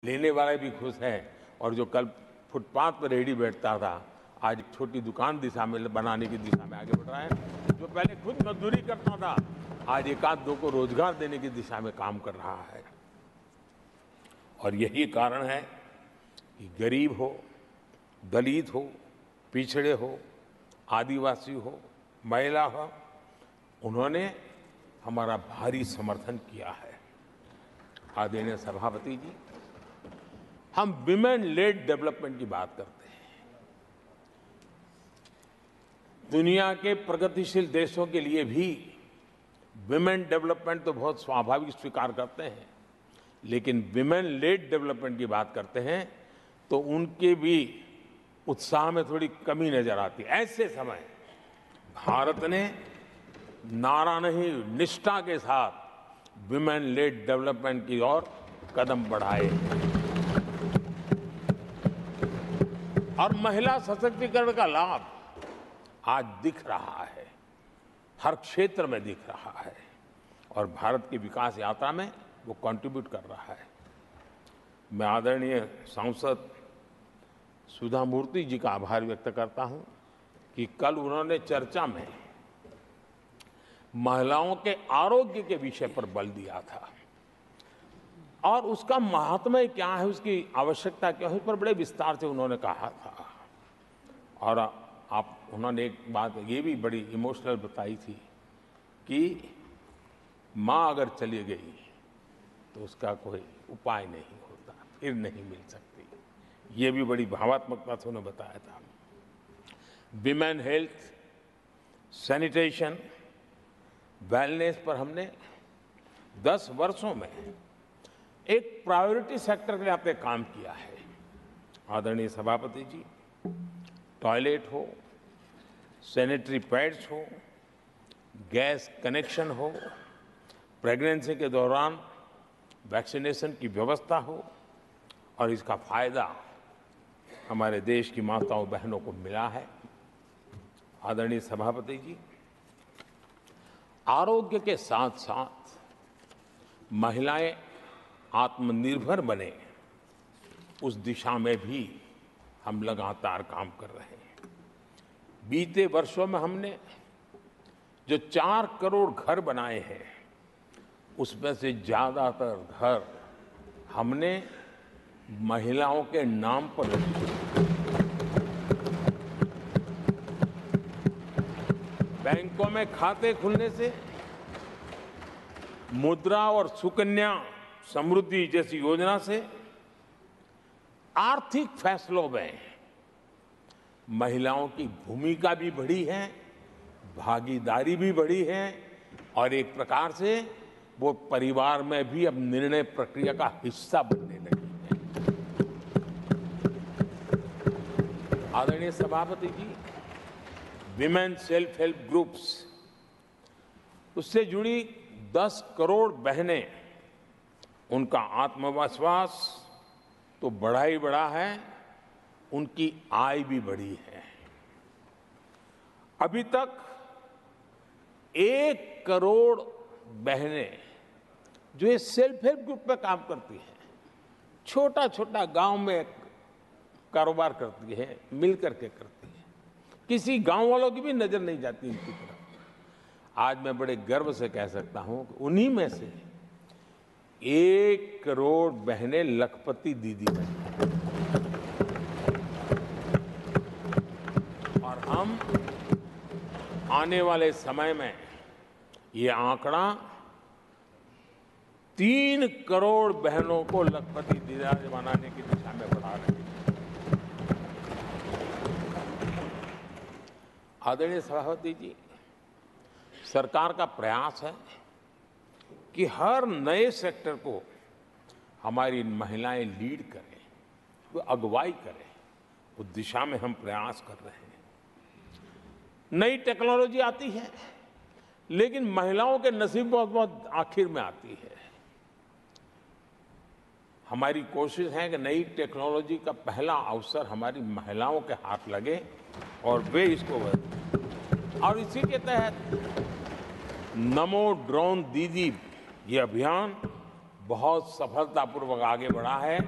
लेने वाले भी खुश हैं और जो कल फुटपाथ पर रेहड़ी बैठता था आज एक छोटी दुकान दिशा में बनाने की दिशा में आगे बढ़ रहा है। जो पहले खुद मजदूरी करता था आज एक आध दो को रोजगार देने की दिशा में काम कर रहा है। और यही कारण है कि गरीब हो, दलित हो, पिछड़े हो, आदिवासी हो, महिला हो, उन्होंने हमारा भारी समर्थन किया है। आदरणीय सभापति जी, हम विमेन लेड डेवलपमेंट की बात करते हैं। दुनिया के प्रगतिशील देशों के लिए भी विमेन डेवलपमेंट तो बहुत स्वाभाविक स्वीकार करते हैं, लेकिन विमेन लेड डेवलपमेंट की बात करते हैं तो उनके भी उत्साह में थोड़ी कमी नजर आती है। ऐसे समय भारत ने नारा नहीं निष्ठा के साथ विमेन लेड डेवलपमेंट की ओर कदम बढ़ाए और महिला सशक्तिकरण का लाभ आज दिख रहा है, हर क्षेत्र में दिख रहा है और भारत की विकास यात्रा में वो कंट्रीब्यूट कर रहा है। मैं आदरणीय सांसद सुधा मूर्ति जी का आभार व्यक्त करता हूं कि कल उन्होंने चर्चा में महिलाओं के आरोग्य के विषय पर बल दिया था और उसका महात्म्य क्या है, उसकी आवश्यकता क्या है, उस पर बड़े विस्तार से उन्होंने कहा था। और उन्होंने एक बात ये भी बड़ी इमोशनल बताई थी कि माँ अगर चली गई तो उसका कोई उपाय नहीं होता, फिर नहीं मिल सकती। ये भी बड़ी भावात्मकता से उन्होंने बताया था। विमेन हेल्थ, सैनिटेशन, वेलनेस पर हमने 10 वर्षों में एक प्रायोरिटी सेक्टर के लिए आपने काम किया है। आदरणीय सभापति जी, टॉयलेट हो, सैनिटरी पैड्स हो, गैस कनेक्शन हो, प्रेगनेंसी के दौरान वैक्सीनेशन की व्यवस्था हो और इसका फायदा हमारे देश की माताओं बहनों को मिला है। आदरणीय सभापति जी, आरोग्य के साथ साथ महिलाएं आत्मनिर्भर बने, उस दिशा में भी हम लगातार काम कर रहे हैं। बीते वर्षों में हमने जो 4 करोड़ घर बनाए हैं उसमें से ज्यादातर घर हमने महिलाओं के नाम पर रखे। बैंकों में खाते खुलने से मुद्रा और सुकन्या समृद्धि जैसी योजना से आर्थिक फैसलों में महिलाओं की भूमिका भी बढ़ी है, भागीदारी भी बढ़ी है और एक प्रकार से वो परिवार में भी अब निर्णय प्रक्रिया का हिस्सा बनने लगी है। आदरणीय सभापति जी, विमेन सेल्फ हेल्प ग्रुप्स, उससे जुड़ी 10 करोड़ बहनें, उनका आत्मविश्वास तो बढ़ा ही बढ़ा है, उनकी आय भी बढ़ी है। अभी तक 1 करोड़ बहनें जो ये सेल्फ हेल्प ग्रुप में काम करती हैं, छोटा छोटा गांव में कारोबार करती है, मिल करके करती है, किसी गांव वालों की भी नजर नहीं जाती इनकी तरफ। आज मैं बड़े गर्व से कह सकता हूं कि उन्हीं में से 1 करोड़ बहनें लखपति दीदी बनी और हम आने वाले समय में ये आंकड़ा 3 करोड़ बहनों को लखपति दीदी बनाने की दिशा में बढ़ा रहे हैं। आदरणीय सभापति जी, सरकार का प्रयास है कि हर नए सेक्टर को हमारी महिलाएं लीड करें, वो अगुवाई करें, उस दिशा में हम प्रयास कर रहे हैं। नई टेक्नोलॉजी आती है लेकिन महिलाओं के नसीब बहुत बहुत आखिर में आती है। हमारी कोशिश है कि नई टेक्नोलॉजी का पहला अवसर हमारी महिलाओं के हाथ लगे और वे इसको बदलें। और इसी के तहत नमो ड्रोन दीदी ये अभियान बहुत सफलतापूर्वक आगे बढ़ा है